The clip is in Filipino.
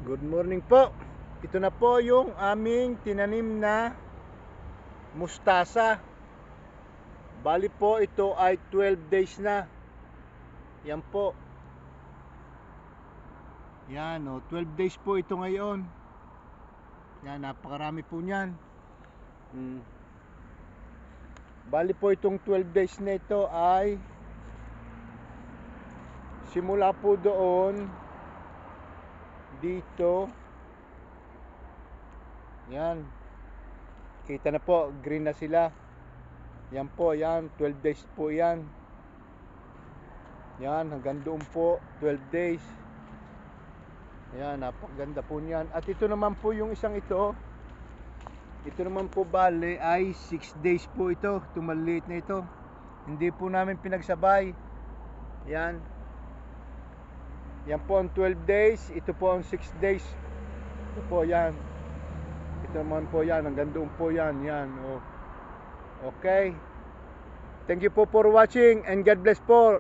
Good morning po. Ito na po yung aming tinanim na mustasa. Bali po ito ay 12 days na. Yan po. Yan o, 12 days po ito ngayon. Yan, napakarami po niyan. Bali po itong 12 days na ito ay simula po doon dito. Yan. Kita na po, green na sila. Yan po, yan, 12 days po yan. Yan, hanggang doon po, 12 days. Yan, napakaganda po niyan. At ito naman po yung isang ito. Ito naman po bale ay 6 days po ito. Ito maliit na ito. Hindi po namin pinagsabay. Yan. Yan po ang 12 days. Ito po ang 6 days. Ito po yan. Ito naman po yan. Hanggang doon po yan. Yan. Oh. Okay. Thank you po for watching and God bless po.